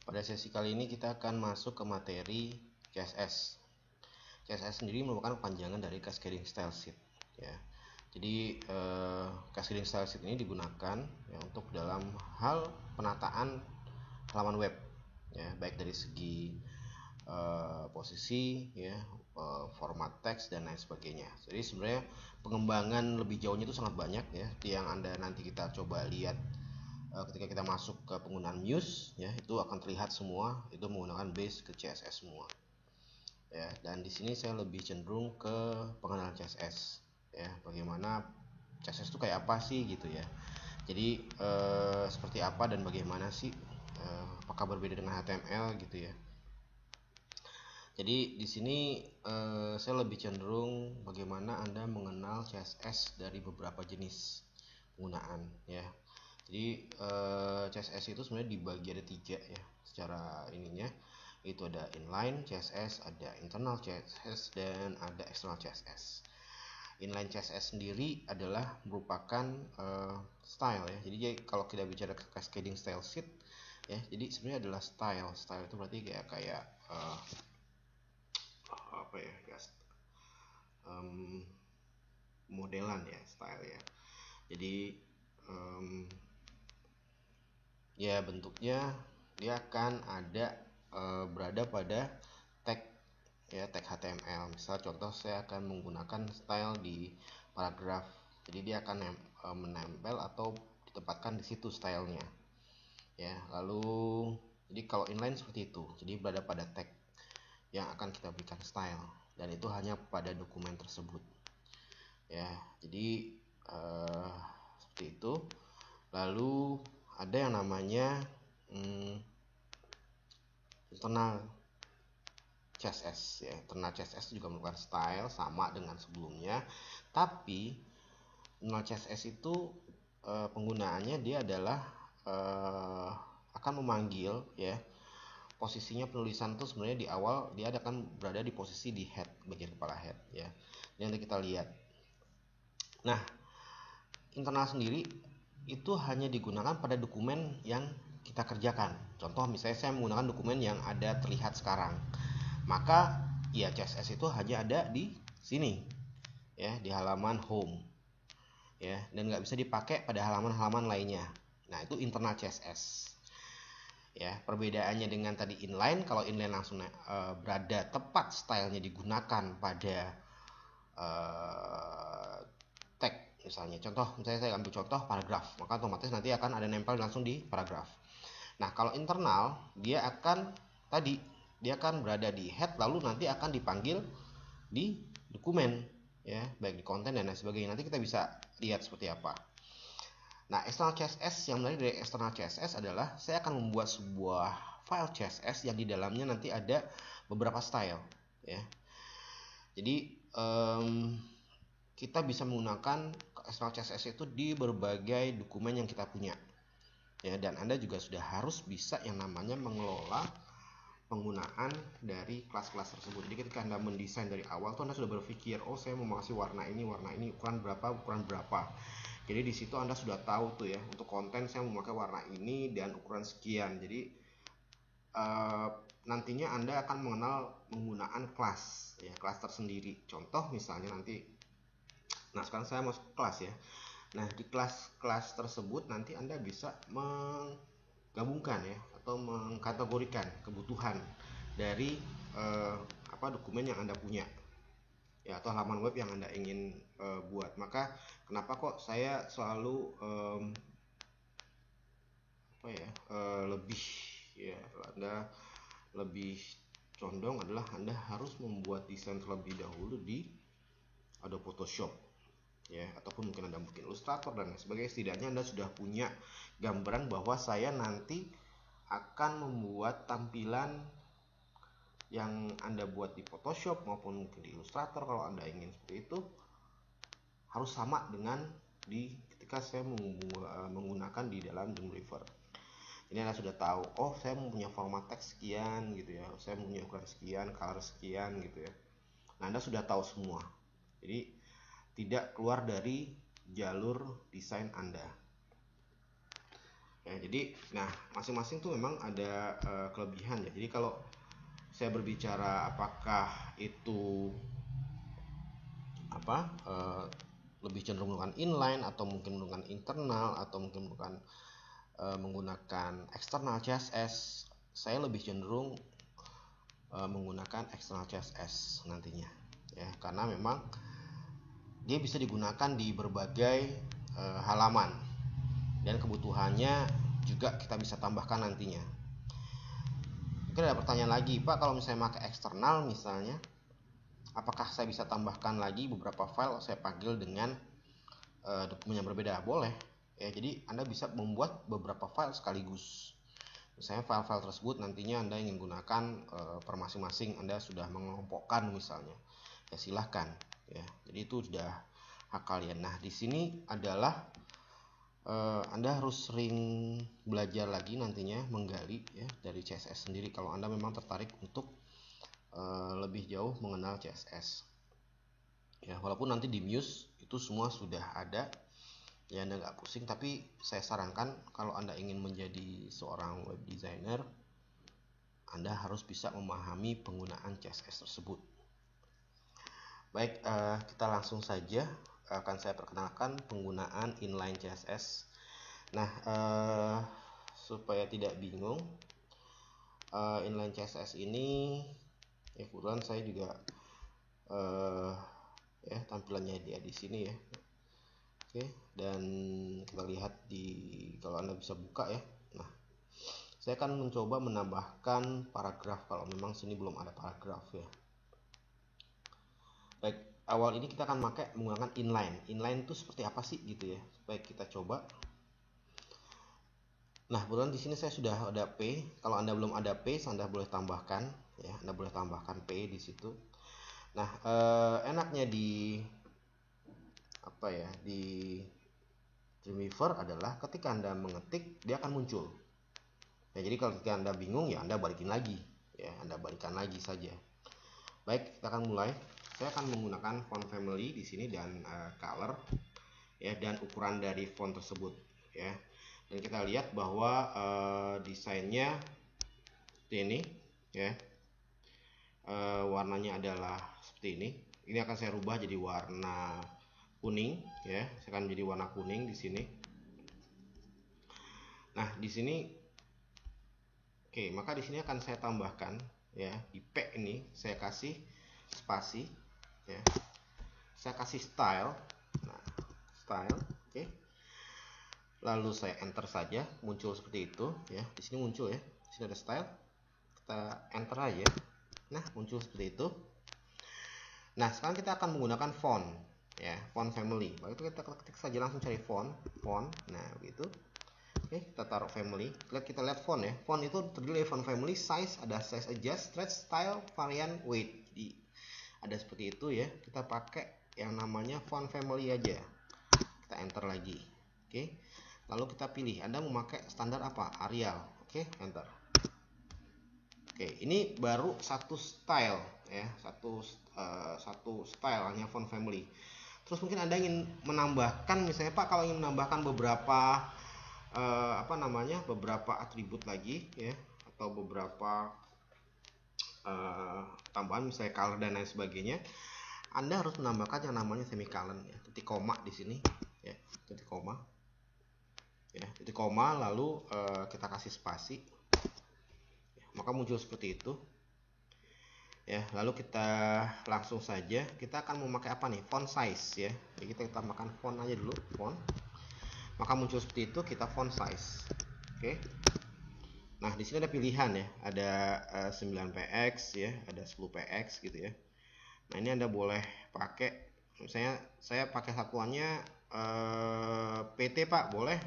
Pada sesi kali ini kita akan masuk ke materi CSS. CSS sendiri merupakan panjangan dari Cascading Style Sheet ya. Jadi Cascading Style Sheet ini digunakan ya untuk dalam hal penataan halaman web ya, baik dari segi posisi ya, format teks dan lain sebagainya. Jadi sebenarnya pengembangan lebih jauhnya itu sangat banyak ya, yang Anda nanti kita coba lihat ketika kita masuk ke penggunaan Muse ya, itu akan terlihat semua itu menggunakan base ke CSS semua ya. Dan di sini saya lebih cenderung ke pengenalan CSS ya, bagaimana CSS itu kayak apa sih gitu ya. Jadi seperti apa dan bagaimana sih, apakah berbeda dengan HTML gitu ya. Jadi di sini saya lebih cenderung bagaimana Anda mengenal CSS dari beberapa jenis penggunaan ya. Jadi CSS itu sebenarnya dibagi ada 3 ya secara ininya. Itu ada inline CSS, ada internal CSS, dan ada external CSS. Inline CSS sendiri adalah merupakan style ya. Jadi kalau kita bicara cascading style sheet ya, jadi sebenarnya adalah style. Style itu berarti kayak apa ya, modelan ya, style ya. Jadi ya bentuknya dia akan ada berada pada tag ya, tag HTML. Misal contoh saya akan menggunakan style di paragraf, jadi dia akan menempel atau ditempatkan di situ stylenya ya. Lalu jadi kalau inline seperti itu, jadi berada pada tag yang akan kita berikan style, dan itu hanya pada dokumen tersebut ya. Jadi seperti itu. Lalu ada yang namanya internal CSS ya. Internal CSS juga merupakan style sama dengan sebelumnya, tapi internal CSS itu penggunaannya dia adalah akan memanggil ya, posisinya penulisan itu sebenarnya di awal dia akan berada di posisi di head, bagian kepala head ya. Ini nanti kita lihat. Nah, internal sendiri itu hanya digunakan pada dokumen yang kita kerjakan. Contoh misalnya saya menggunakan dokumen yang ada terlihat sekarang, maka ya CSS itu hanya ada di sini ya, di halaman home ya, dan nggak bisa dipakai pada halaman-halaman lainnya. Nah, itu internal CSS ya. Perbedaannya dengan tadi inline, kalau inline langsung berada tepat stylenya digunakan pada tag. Misalnya saya ambil contoh paragraf, maka otomatis nanti akan ada nempel langsung di paragraf. Nah, kalau internal dia akan berada di head, lalu nanti akan dipanggil di dokumen ya, baik di konten dan lain sebagainya. Nanti kita bisa lihat seperti apa. Nah, external CSS, yang menarik dari external CSS adalah saya akan membuat sebuah file CSS yang di dalamnya nanti ada beberapa style ya. Jadi kita bisa menggunakan external CSS itu di berbagai dokumen yang kita punya ya, dan Anda juga sudah harus bisa yang namanya mengelola penggunaan dari kelas-kelas tersebut. Jadi ketika Anda mendesain dari awal tuh Anda sudah berpikir, oh saya mau kasih warna ini, ukuran berapa. Jadi di situ Anda sudah tahu tuh ya, untuk konten saya memakai warna ini dan ukuran sekian. Jadi nantinya Anda akan mengenal penggunaan kelas ya, kelas tersendiri. Contoh misalnya nanti, nah sekarang saya masuk kelas ya. Nah, di kelas-kelas tersebut nanti Anda bisa menggabungkan ya, atau mengkategorikan kebutuhan dari dokumen yang Anda punya ya, atau halaman web yang Anda ingin buat. Maka kenapa kok saya selalu lebih ya, Anda lebih condong adalah Anda harus membuat desain terlebih dahulu di Adobe Photoshop ya, ataupun mungkin Anda Illustrator dan sebagainya. Setidaknya Anda sudah punya gambaran bahwa saya nanti akan membuat tampilan yang Anda buat di Photoshop maupun mungkin di Illustrator, kalau Anda ingin seperti itu, harus sama dengan ketika saya menggunakan di dalam Dreamweaver. Ini Anda sudah tahu, oh saya mempunyai format teks sekian gitu ya, saya mempunyai ukuran sekian, color sekian gitu ya. Nah, Anda sudah tahu semua. Jadi tidak keluar dari jalur desain Anda ya. Jadi nah masing-masing tuh memang ada kelebihan ya. Jadi kalau saya berbicara apakah itu apa lebih cenderung menggunakan inline atau mungkin menggunakan internal atau mungkin menggunakan eksternal CSS, saya lebih cenderung menggunakan eksternal CSS nantinya ya, karena memang dia bisa digunakan di berbagai halaman dan kebutuhannya juga kita bisa tambahkan nantinya. Mungkin ada pertanyaan lagi, Pak, kalau misalnya pakai eksternal misalnya, apakah saya bisa tambahkan lagi beberapa file saya panggil dengan dokumen yang berbeda? Boleh ya. Jadi Anda bisa membuat beberapa file sekaligus. Misalnya file-file tersebut nantinya Anda ingin gunakan per masing-masing, Anda sudah mengelompokkan misalnya, ya silahkan ya. Jadi itu sudah hak kalian. Nah di sini adalah Anda harus sering belajar lagi nantinya menggali ya dari CSS sendiri kalau Anda memang tertarik untuk lebih jauh mengenal CSS ya. Walaupun nanti di Muse itu semua sudah ada ya, Anda nggak pusing, tapi saya sarankan kalau Anda ingin menjadi seorang web designer, Anda harus bisa memahami penggunaan CSS tersebut. Baik, kita langsung saja akan saya perkenalkan penggunaan inline CSS. Nah, supaya tidak bingung, inline CSS ini ya kebetulan saya juga ya tampilannya dia di sini ya. Oke, dan kita lihat kalau Anda bisa buka ya. Nah, saya akan mencoba menambahkan paragraf kalau memang sini belum ada paragraf ya. Baik, awal ini kita akan menggunakan inline. Inline itu seperti apa sih gitu ya? Baik, kita coba. Nah, kebetulan di sini saya sudah ada P. Kalau Anda belum ada P, Anda boleh tambahkan ya. Anda boleh tambahkan P di situ. Nah, enaknya di apa ya? Di Dreamweaver adalah ketika Anda mengetik, dia akan muncul. Ya, jadi kalau ketika Anda bingung ya Anda balikin lagi ya, Anda balikan lagi saja. Baik, kita akan mulai. Saya akan menggunakan font family di sini dan color ya, dan ukuran dari font tersebut ya. Dan kita lihat bahwa desainnya seperti ini ya. Warnanya adalah seperti ini. Ini akan saya rubah jadi warna kuning ya. Saya akan menjadi warna kuning di sini. Nah, di sini oke, maka di sini akan saya tambahkan ya, di P ini saya kasih spasi ya. Saya kasih style. Nah, style, oke. Lalu saya enter saja, muncul seperti itu ya. Di sini muncul ya. Di sini ada style. Kita enter aja. Nah, muncul seperti itu. Nah, sekarang kita akan menggunakan font ya, font family. Baik, itu kita ketik saja, langsung cari font. Nah, begitu. Oke, kita taruh family. Kita lihat font ya. Font itu terdiri dari font family, size, ada size adjust, stretch, style, variant, weight. Jadi ada seperti itu ya. Kita pakai yang namanya font family aja. Kita enter lagi. Oke. Lalu kita pilih Anda mau pakai standar apa? Arial. Oke, enter. Oke, ini baru satu style ya, satu style hanya font family. Terus mungkin Anda ingin menambahkan, misalnya Pak, kalau ingin menambahkan beberapa beberapa atribut lagi ya, atau beberapa tambahan misalnya color dan lain sebagainya, Anda harus menambahkan yang namanya semicolon ya, titik koma di sini ya, titik koma ya, titik koma, lalu kita kasih spasi ya, maka muncul seperti itu ya. Lalu kita langsung saja, kita akan memakai apa nih, font size ya. Jadi kita tambahkan font aja dulu, font, maka muncul seperti itu, kita font size. Oke. Nah, di sini ada pilihan ya, ada 9px ya, ada 10px gitu ya. Nah, ini Anda boleh pakai, misalnya saya pakai satuannya PT Pak, boleh.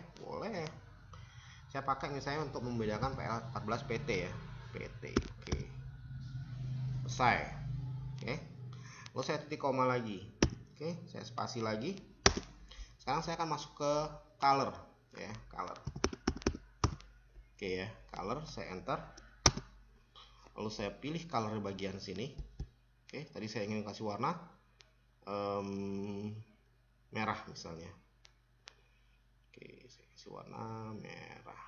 Saya pakai misalnya untuk membedakan PL14 PT ya, PT. Oke. Selesai. Oke. Lalu saya titik koma lagi. Oke, saya spasi lagi. Sekarang saya akan masuk ke color ya, color. Oke ya, color, saya enter. Lalu saya pilih color di bagian sini. Oke, tadi saya ingin kasih warna merah misalnya. Oke, saya kasih warna merah.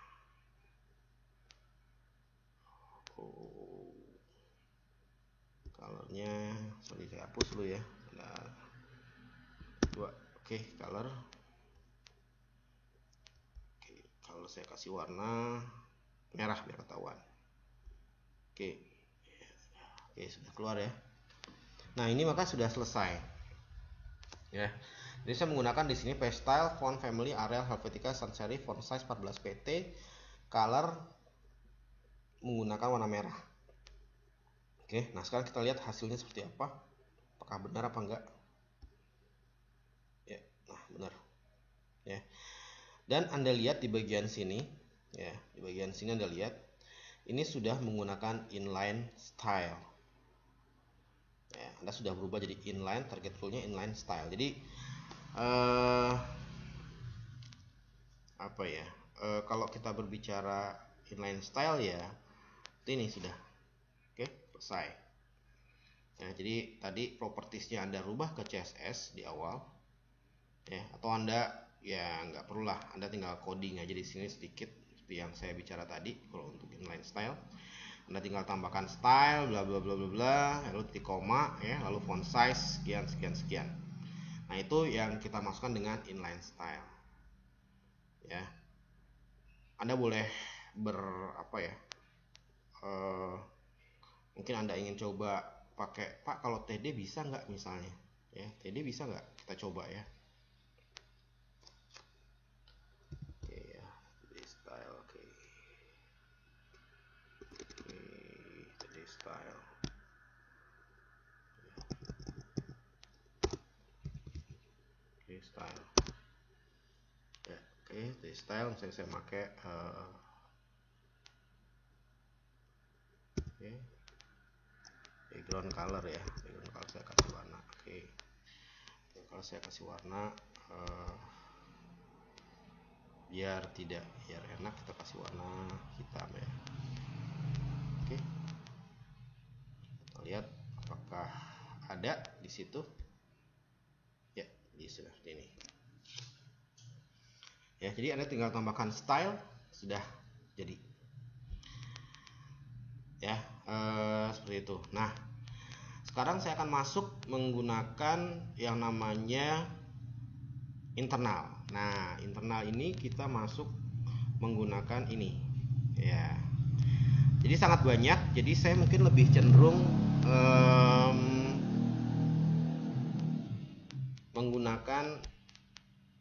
colornya, sorry saya hapus dulu ya. Ada dua. Oke, color. Oke, kalau saya kasih warna merah biar ketahuan. Oke, oke sudah keluar ya. Nah ini maka sudah selesai ya. Jadi saya menggunakan di sini page style, font family, Arial, Helvetica, sans serif, font size 14 pt, color menggunakan warna merah. Oke, nah sekarang kita lihat hasilnya seperti apa. Apakah benar apa enggak? Ya, nah benar. Ya. Dan Anda lihat di bagian sini, ya, di bagian sini Anda lihat ini sudah menggunakan inline style. Ya, Anda sudah berubah jadi inline, target fullnya inline style. Jadi apa ya? Kalau kita berbicara inline style ya, ini sudah. Oke, selesai. Nah, jadi tadi propertiesnya Anda rubah ke CSS di awal, ya, atau Anda ya nggak perlulah, Anda tinggal coding aja di sini sedikit seperti yang saya bicara tadi. Kalau untuk inline style, Anda tinggal tambahkan style, bla bla bla bla bla, lalu titik koma, ya, lalu font size sekian sekian sekian. Nah itu yang kita masukkan dengan inline style, ya. Anda boleh apa ya? Mungkin Anda ingin coba pakai, Pak kalau TD bisa nggak misalnya, ya TD bisa nggak, kita coba ya. Oke ya, TD style, oke. TD style, oke style, ya oke TD style. Misalnya saya pakai oke background color ya, background color saya kasih warna, oke. Kalau saya kasih warna biar enak kita kasih warna hitam ya. Oke, kita lihat apakah ada di situ ya, di seperti ini ya. Jadi Anda tinggal tambahkan style, sudah jadi ya, seperti itu. Nah sekarang saya akan masuk menggunakan yang namanya internal. Nah internal ini kita masuk menggunakan ini ya. Jadi sangat banyak, jadi saya mungkin lebih cenderung menggunakan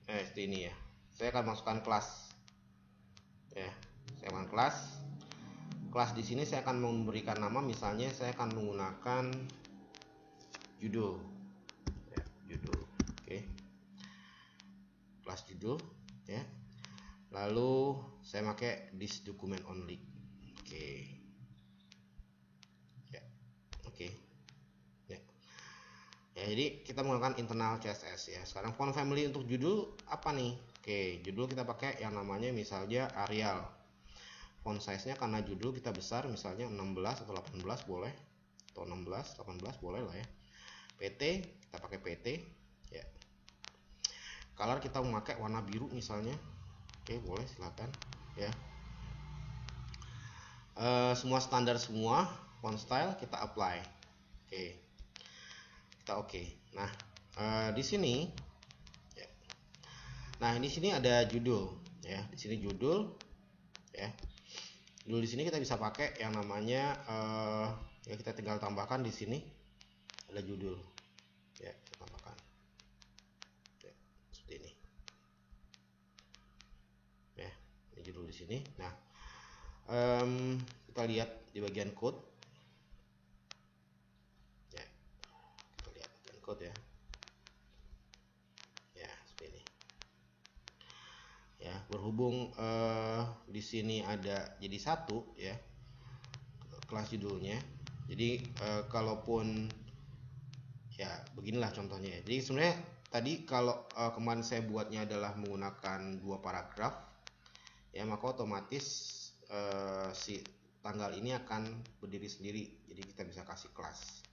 seperti ini ya. Saya akan masukkan kelas ya. Saya akan kelas di sini. Saya akan memberikan nama, misalnya saya akan menggunakan judul ya, judul. Oke, kelas judul ya. Lalu saya pakai this document only. Oke ya, oke ya. Ya, jadi kita menggunakan internal CSS ya. Sekarang font family untuk judul apa nih? Oke, judul kita pakai yang namanya misalnya Arial. Font size-nya karena judul kita besar, misalnya 16 atau 18 boleh, atau 16, 18 boleh lah ya. PT kita pakai PT ya. Color kita memakai warna biru misalnya. Oke, boleh silakan ya. Semua standar semua. Font style kita apply. Oke. Kita oke. Nah, di sini ya. Nah, di sini ada judul ya. Di sini judul ya. Dulu di sini kita bisa pakai yang namanya ya, kita tinggal tambahkan di sini ada judul ya, kita tambahkan ya, seperti ini ya, ini judul di sini. Nah kita lihat di bagian code ya, kita lihat bagian code ya, ya seperti ini ya. Berhubung di sini ada jadi satu ya kelas judulnya, jadi kalaupun ya beginilah contohnya. Jadi sebenarnya tadi kalau kemarin saya buatnya adalah menggunakan 2 paragraf ya, maka otomatis si tanggal ini akan berdiri sendiri, jadi kita bisa kasih kelas.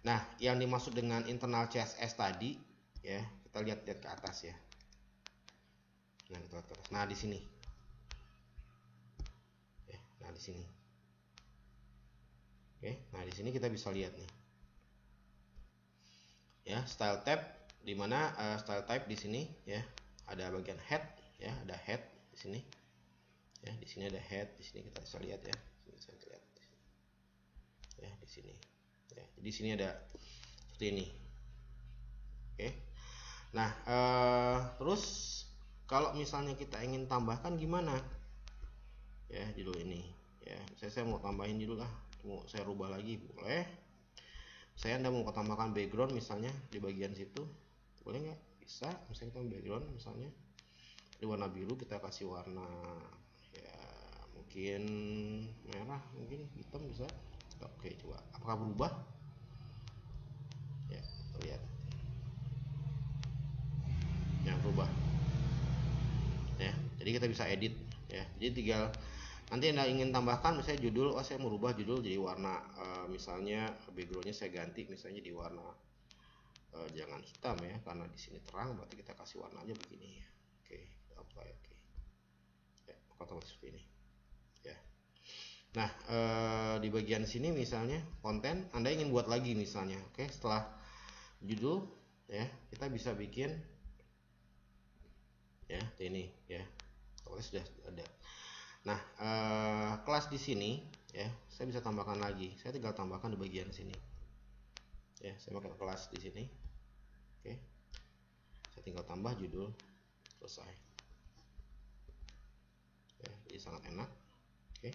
Nah yang dimaksud dengan internal CSS tadi ya, kita lihat ke atas ya. Nah kita lihat ke atas. Nah di sini ya, nah di sini oke. Nah di sini kita bisa lihat nih ya, style tab, dimana style type di sini ya ada bagian head ya, ada head di sini ya, di sini ada head, di sini kita bisa lihat ya, bisa lihat ya di sini ya, di sini ada seperti ini. Oke, nah terus kalau misalnya kita ingin tambahkan gimana ya judul ini ya, saya mau tambahin judul lah, mau saya rubah lagi boleh. Anda mau tambahkan background misalnya di bagian situ, boleh nggak? Bisa. Misalnya kita background misalnya di warna biru, kita kasih warna ya mungkin merah, mungkin hitam bisa. Oke, coba apakah berubah ya, kita lihat ya, berubah ya. Jadi kita bisa edit ya, jadi tinggal nanti Anda ingin tambahkan misalnya judul, saya mau rubah judul jadi warna misalnya backgroundnya saya ganti misalnya di warna jangan hitam ya, karena di sini terang, berarti kita kasih warna aja begini ya. Oke, apply. Oke ya, otomatis seperti ini ya. Nah di bagian sini misalnya konten Anda ingin buat lagi misalnya, oke, setelah judul ya kita bisa bikin ya ini ya, sudah ada. Nah kelas di sini ya saya bisa tambahkan lagi, saya tinggal tambahkan di bagian sini ya, saya pakai kelas di sini. Oke, saya tinggal tambah judul, selesai ya, jadi sangat enak. Oke,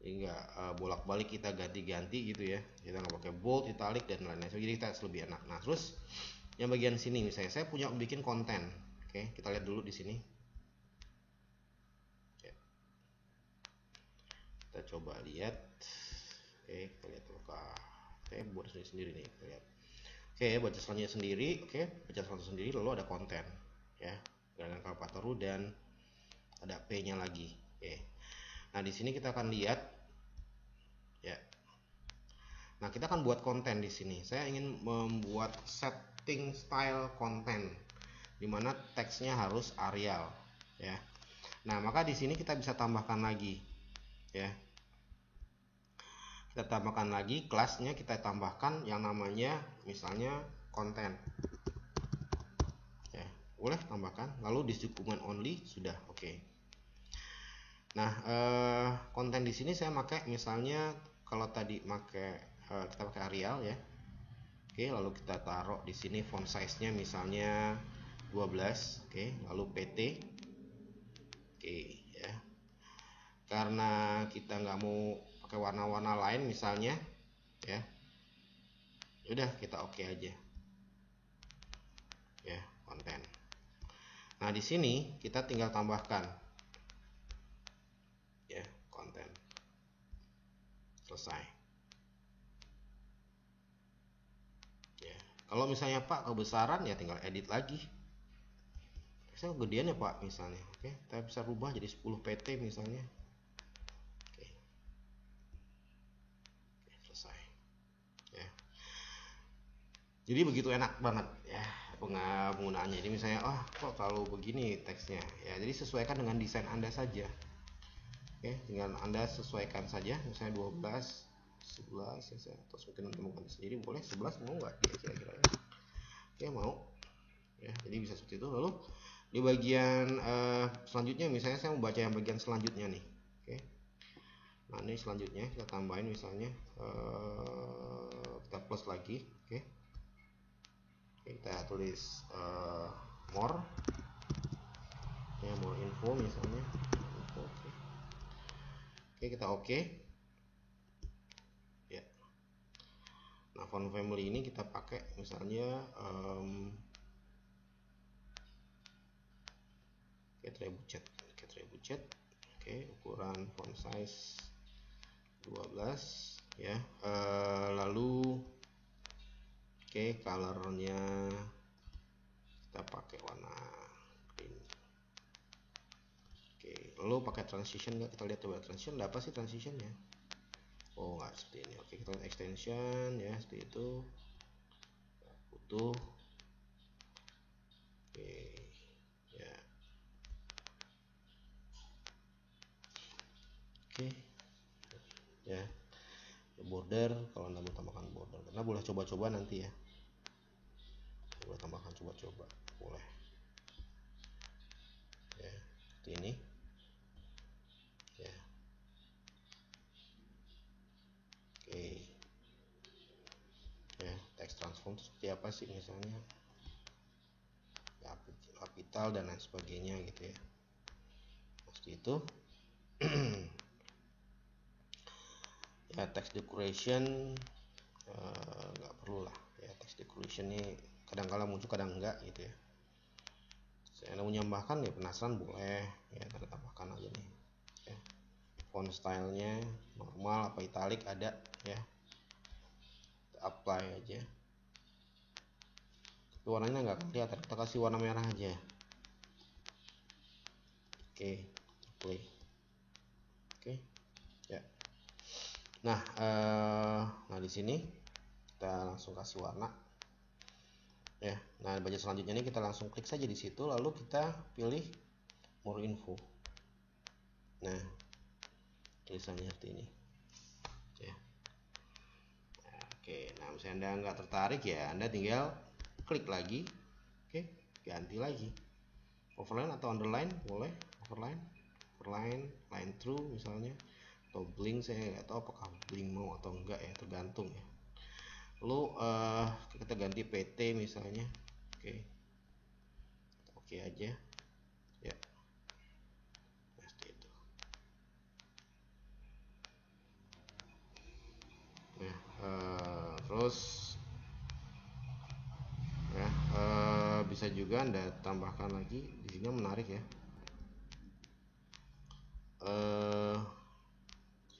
hingga bolak-balik kita ganti-ganti gitu ya, kita nggak pakai bold, italic dan lain-lain, jadi kita lebih enak. Nah terus yang bagian sini misalnya saya punya bikin konten. Oke, kita lihat dulu di sini ya. Kita coba lihat. Oke, kita lihat apakah saya buat sendiri nih, kita lihat. Oke, baca selanjutnya sendiri. Oke, baca selanjutnya sendiri, lalu ada konten ya, dengan kalpataru dan ada P-nya lagi. Oke, nah di sini kita akan lihat ya. Nah kita akan buat konten di sini. Saya ingin membuat setting style konten, dimana teksnya harus Arial ya. Nah maka di sini kita bisa tambahkan lagi ya. Kita tambahkan lagi kelasnya, kita tambahkan yang namanya misalnya konten ya, boleh tambahkan, lalu di dokumen only sudah. Oke. Nah konten di sini saya pakai misalnya, kalau tadi kita pakai Arial ya. Oke, lalu kita taruh di sini font size-nya misalnya 12. Oke, lalu PT. Oke ya, karena kita nggak mau pakai warna-warna lain misalnya ya, udah kita oke aja ya konten. Nah di sini kita tinggal tambahkan ya konten, selesai ya. Kalau misalnya Pak kebesaran ya tinggal edit lagi, saya gedean ya Pak misalnya. Oke, kita bisa rubah jadi 10 PT misalnya. Oke, selesai ya. Jadi begitu enak banget ya penggunaannya. Jadi misalnya kok terlalu begini teksnya ya, jadi sesuaikan dengan desain Anda saja. Oke, tinggal Anda sesuaikan saja, misalnya 12 11 ya, atau mungkin temukan sendiri, boleh 11 mau nggak kira-kira ya. Oke, mau ya, jadi bisa seperti itu. Lalu di bagian selanjutnya misalnya saya mau baca yang bagian selanjutnya nih. Oke, nah ini selanjutnya kita tambahin misalnya kita plus lagi. Oke, kita tulis more ya, more info misalnya info. Oke, kita oke ya. Nah font family ini kita pakai misalnya Cat budget. Oke, ukuran font size 12 ya. Lalu oke, colornya kita pakai warna green. Oke, lalu pakai transition nggak? Kita lihat coba transition, ada apa sih transitionnya? Oh nggak seperti ini. Oke, kita lihat extension ya, seperti itu utuh. Oke ya. Oke ya, border, kalau Anda mau tambahkan border, karena boleh coba-coba nanti ya. coba tambahkan, coba boleh ya, seperti ini ya. Oke ya, text transform itu seperti apa sih, misalnya ya, kapital dan lain sebagainya gitu ya. Seperti itu. Ya, text decoration nggak perlu lah ya, text decoration ini kadang-kala muncul kadang enggak gitu ya. Saya mau menambahkan ya, penasaran boleh ya, kita tambahkan aja nih ya. Font stylenya normal apa italic ada ya, kita apply aja. Tapi warnanya nggak kelihatan, kita kasih warna merah aja. Oke, play. Oke ya. Nah di sini kita langsung kasih warna ya. Nah budget selanjutnya ini kita langsung klik saja di situ, lalu kita pilih more info. Nah tulisannya seperti ini ya. Oke, nah misalnya Anda nggak tertarik ya, Anda tinggal klik lagi. Oke, ganti lagi overline atau underline boleh, overline, line through misalnya, atau blink. Saya nggak tahu apakah blink mau atau enggak ya, tergantung ya. Lalu kita ganti PT misalnya. Oke aja ya. Nah, seperti itu. Nah terus ya, bisa juga Anda tambahkan lagi di sini, menarik ya.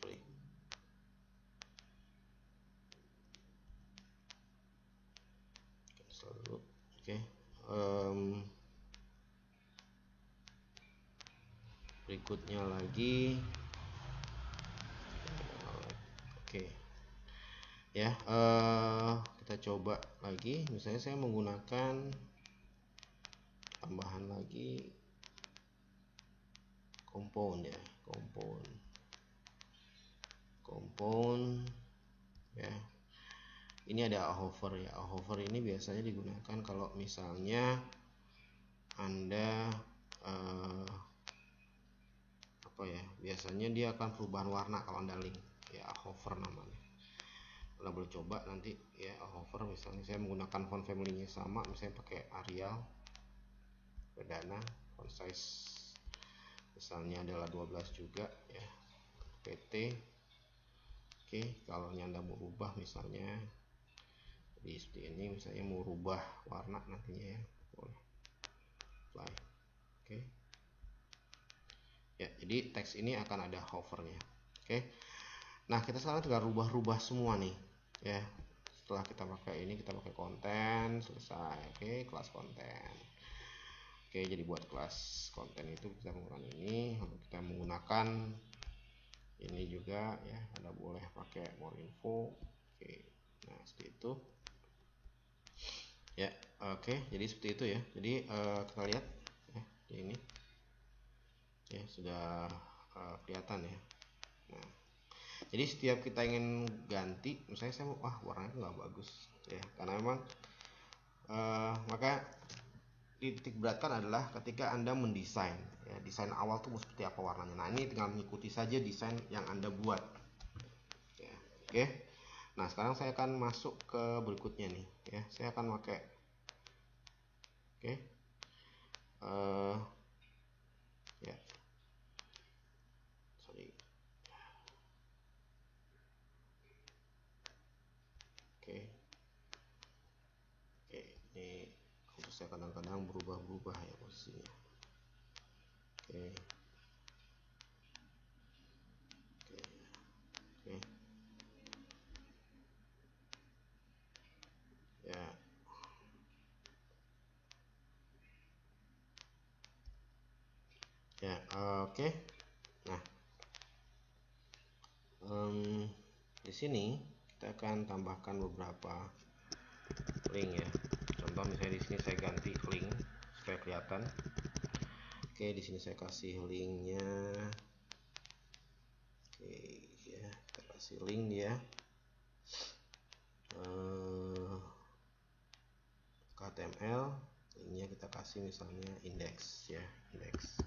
Sorry. Cancel dulu. Oke. Berikutnya lagi. Oke. Ya, kita coba lagi. Misalnya saya menggunakan tambahan lagi compound ya, compound ya. Ini ada hover ya. Hover ini biasanya digunakan kalau misalnya Anda apa ya, biasanya dia akan perubahan warna kalau Anda link ya, hover namanya. Anda boleh coba nanti ya, hover. Misalnya saya menggunakan font family-nya sama, misalnya pakai Arial, Perdana, font size misalnya adalah 12 juga ya, PT. Oke, kalau Anda mau rubah misalnya di seperti ini, misalnya mau rubah warna nantinya ya, boleh apply. Oke ya, jadi teks ini akan ada hovernya. Oke, nah kita sekarang tinggal rubah-rubah semua nih ya. Setelah kita pakai ini, kita pakai konten, selesai. Oke, kelas konten. Oke, jadi buat kelas konten itu kita menggunakan ini, lalu kita menggunakan ini juga ya, Anda boleh pakai more info. Oke, nah seperti itu ya. Oke, jadi seperti itu ya. Jadi kita lihat ya, di ini ya sudah kelihatan ya. Nah, jadi setiap kita ingin ganti, misalnya saya wah warnanya nggak bagus ya, karena memang maka titik beratkan adalah ketika Anda mendesain ya, desain awal tuh seperti apa warnanya. Nah ini tinggal mengikuti saja desain yang Anda buat ya. Oke, nah sekarang saya akan masuk ke berikutnya nih ya. Saya akan pakai ya, sorry. Oke, ini untuk saya kadang-kadang berubah-ubah ya posisinya. Oke. Ya. Ya, oke. Nah, di sini kita akan tambahkan beberapa link ya. Contoh misalnya di sini saya ganti link supaya kelihatan. Oke, di sini saya kasih linknya. Oke, ya, kita kasih link dia. HTML, ininya kita kasih misalnya index ya, index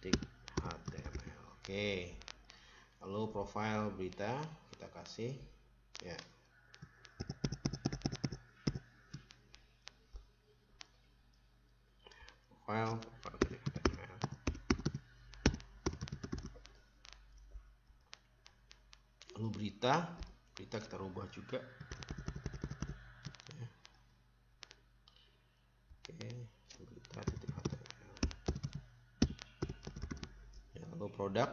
titik HTML. Oke. Lalu profile berita kita kasih ya. Profile titik HTML. Lalu berita kita rubah juga. Berita titik HTML. Ya, lalu produk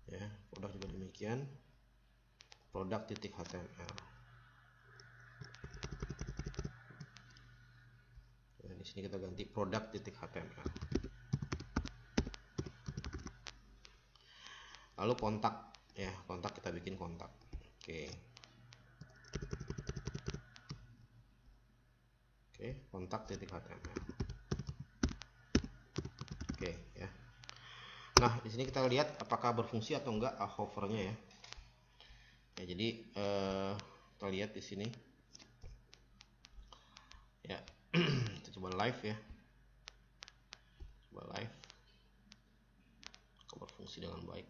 ya, produk juga demikian, produk titik HTML. Ya, di sini kita ganti produk titik HTML. Lalu kontak ya, kontak kita bikin kontak. Oke, kontak titik HTML. Oke ya. Nah, di sini kita lihat apakah berfungsi atau enggak hovernya ya. Ya, jadi kita lihat di sini. Ya, kita coba live ya. Coba live. Apakah berfungsi dengan baik.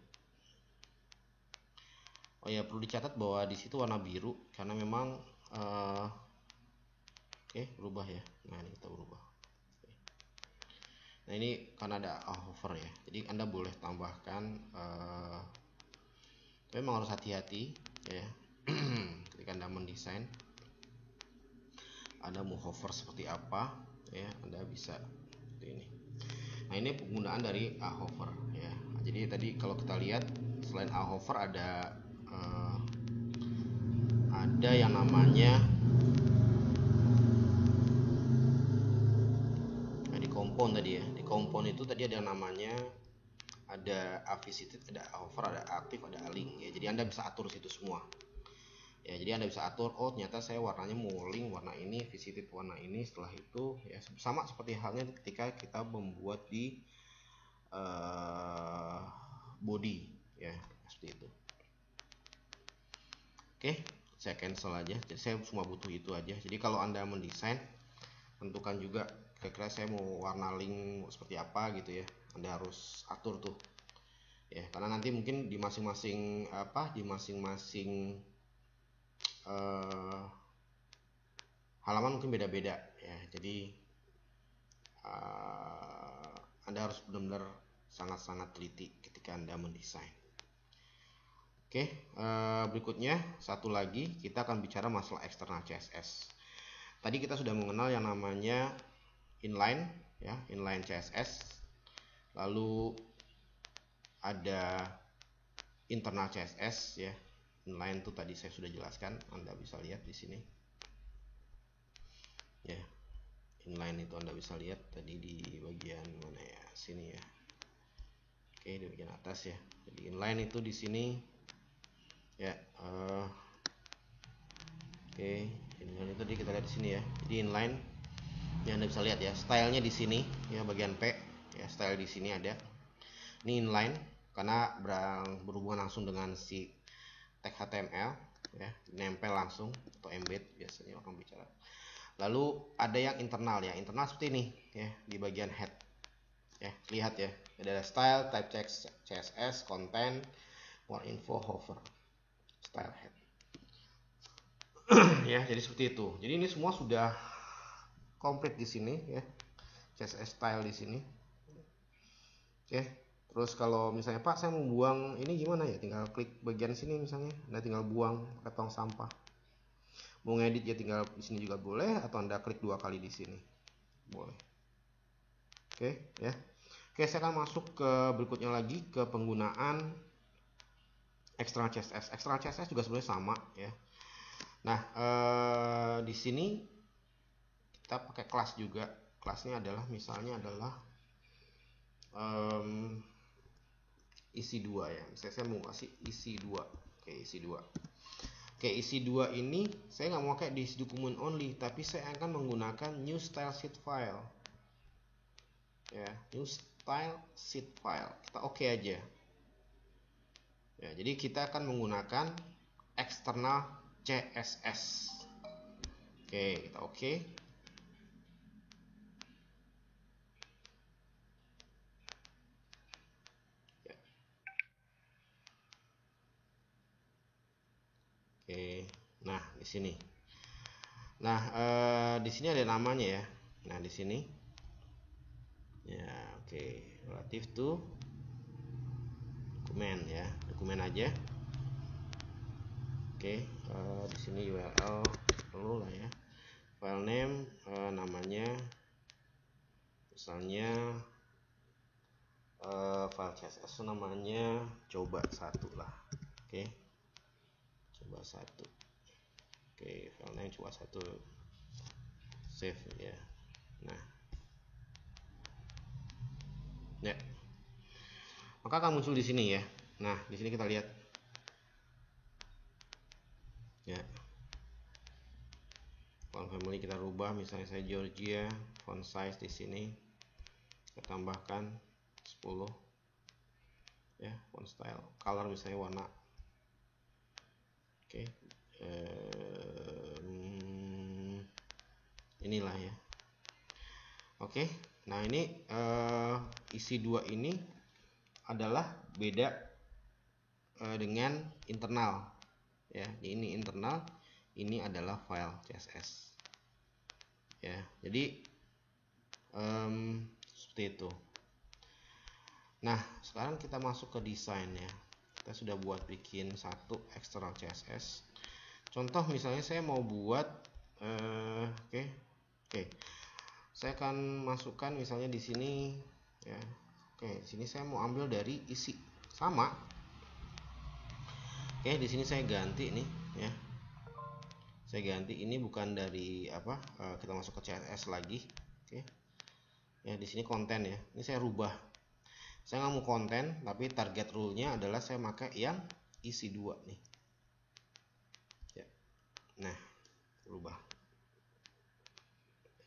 Oh ya, perlu dicatat bahwa di situ warna biru karena memang berubah ya. Nah, ini kita berubah. Nah, ini karena ada hover ya. Jadi Anda boleh tambahkan tapi memang harus hati-hati ya. Ketika Anda mendesain, Anda mau hover seperti apa ya, Anda bisa seperti ini. Nah, ini penggunaan dari hover ya. Jadi tadi kalau kita lihat selain hover ada yang namanya di compound tadi ya. Di compound itu tadi ada namanya, ada visited, ada hover, ada aktif, ada link ya. Jadi Anda bisa atur situ semua. Ya, jadi Anda bisa atur, oh ternyata saya warnanya mau link warna ini, visited warna ini. Setelah itu ya sama seperti halnya ketika kita membuat di body ya, seperti itu. Oke, saya cancel aja. Jadi saya cuma butuh itu aja. Jadi kalau Anda mendesain, tentukan juga kira-kira saya mau warna link seperti apa gitu ya. Anda harus atur tuh ya, karena nanti mungkin di masing-masing halaman mungkin beda-beda ya. Jadi Anda harus benar-benar sangat-sangat teliti ketika Anda mendesain. Oke, berikutnya satu lagi kita akan bicara masalah eksternal CSS. Tadi kita sudah mengenal yang namanya inline ya, inline CSS. Lalu ada internal CSS ya. Inline itu tadi saya sudah jelaskan, Anda bisa lihat di sini. Ya. Inline itu Anda bisa lihat tadi di bagian mana ya? Sini ya. Oke, di bagian atas ya. Jadi inline itu di sini ya. Oke, inline itu tadi kita lihat di sini ya. Jadi inline ya, Anda bisa lihat ya, stylenya di sini ya, bagian P ya, style di sini ada. Ini inline karena berhubungan langsung dengan si tag HTML ya, nempel langsung atau embed biasanya orang bicara. Lalu ada yang internal ya, internal seperti ini ya, di bagian head ya, lihat ya, ada style, type text, CSS, content, more info, hover, style head. Ya, jadi seperti itu. Jadi ini semua sudah komplit di sini ya, CSS style di sini. Oke, terus kalau misalnya Pak saya mau buang ini gimana ya, tinggal klik bagian sini misalnya, Anda tinggal buang ke tong sampah. Mau ngedit ya tinggal di sini juga boleh, atau Anda klik 2 kali di sini boleh. Oke ya. Oke, saya akan masuk ke berikutnya lagi, ke penggunaan external CSS. External CSS juga sebenarnya sama ya. Nah, di sini kita pakai kelas juga. Kelasnya adalah misalnya adalah isi 2 ya. Misalnya saya mau kasih isi 2. Oke, isi 2. Oke, isi 2 ini saya nggak mau pakai di document only, tapi saya akan menggunakan new style sheet file. Ya, new style sheet file. Kita oke aja. Ya, jadi kita akan menggunakan external CSS. Oke, kita oke. Ya. Oke. Nah, di sini. Nah, di sini ada namanya ya. Nah, di sini. Ya, oke. Relative to dokumen ya. Dokumen aja. Oke, di sini URL perlu lah ya. File name namanya misalnya file CSS namanya coba satu lah. Oke, coba satu. Oke, file name coba satu. Save ya. Nah, ya, maka akan muncul di sini ya. Nah, di sini kita lihat ya. Font family kita rubah, misalnya saya Georgia, font size di sini kita tambahkan 10 ya, font style, color misalnya warna. Oke, inilah ya. Oke, nah ini isi 2 ini adalah beda dengan internal ya. Ini internal, ini adalah file CSS ya. Jadi seperti itu. Nah, sekarang kita masuk ke desain ya. Kita sudah buat bikin satu external CSS. Contoh misalnya saya mau buat oke. Saya akan masukkan misalnya di sini ya. Oke, di sini saya mau ambil dari isi sama. Oke, di sini saya ganti nih ya. Saya ganti ini bukan dari apa? Kita masuk ke CSS lagi. Oke. Ya, di sini konten ya. Ini saya rubah. Saya nggak mau konten, tapi target rule-nya adalah saya pakai yang isi 2 nih. Ya. Nah, rubah.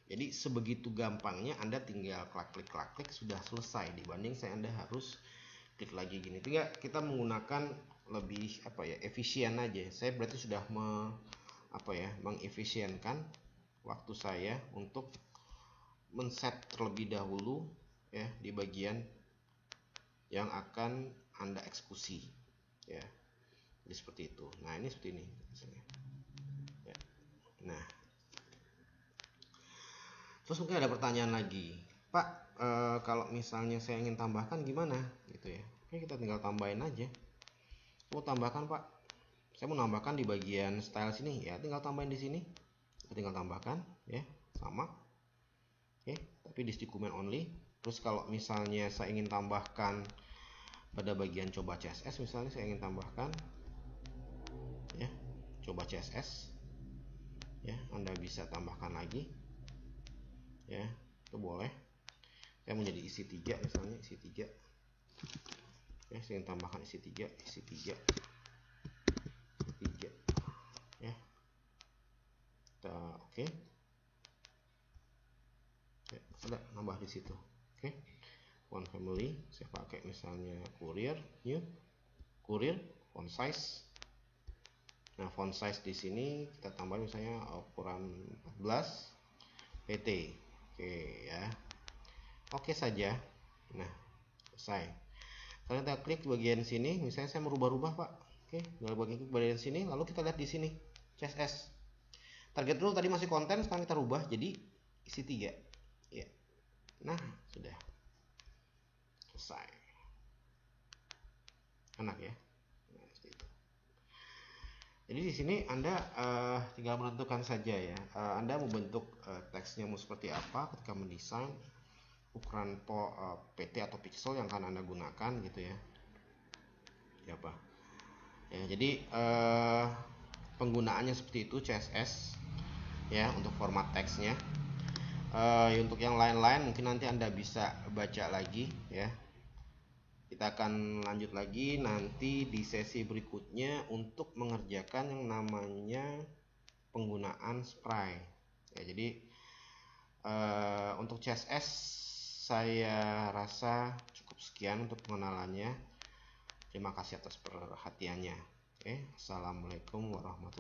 Jadi sebegitu gampangnya Anda tinggal klik sudah selesai, dibanding Anda harus klik lagi gini. Kita menggunakan lebih efisien aja. Saya berarti sudah mengefisienkan waktu saya untuk men-set terlebih dahulu ya di bagian yang akan Anda eksekusi ya. Jadi seperti itu. Nah, ini seperti ini misalnya. Ya. Nah, terus mungkin ada pertanyaan lagi, Pak, kalau misalnya saya ingin tambahkan gimana gitu ya. Oke, kita tinggal tambahin aja. Mau tambahkan, Pak, saya mau nambahkan di bagian style sini ya, tinggal tambahin di sini. Kita tinggal tambahkan ya, sama. Oke, tapi di dokumen only. Terus kalau misalnya saya ingin tambahkan pada bagian coba CSS, misalnya saya ingin tambahkan ya, coba CSS ya, Anda bisa tambahkan lagi ya, itu boleh. Saya mau jadi isi 3 misalnya, isi 3 ya, saya ingin tambahkan isi 3 ya. Kita oke. Ya, ada nambah di situ. Oke. Font family saya pakai misalnya Courier, new Courier, font size. Nah, font size di sini kita tambah misalnya ukuran 14 pt. Oke ya. Oke saja. Nah, selesai. Sekarang kita klik bagian sini, misalnya saya merubah-rubah, Pak. Oke, bagian sini, lalu kita lihat di sini CSS. Target dulu tadi masih konten, sekarang kita rubah jadi isi 3. Ya. Nah, sudah selesai. Enak ya. Nah, seperti itu. Jadi di sini Anda tinggal menentukan saja ya. Anda mau bentuk teksnya mau seperti apa ketika mendesain, ukuran PT atau pixel yang akan Anda gunakan gitu ya. Ya apa? Ya, jadi penggunaannya seperti itu CSS ya untuk format teksnya. Untuk yang lain-lain mungkin nanti Anda bisa baca lagi ya. Kita akan lanjut lagi nanti di sesi berikutnya untuk mengerjakan yang namanya penggunaan spray. Ya, jadi untuk CSS saya rasa cukup sekian untuk pengenalannya. Terima kasih atas perhatiannya. Oke, assalamualaikum warahmatullahi wabarakatuh.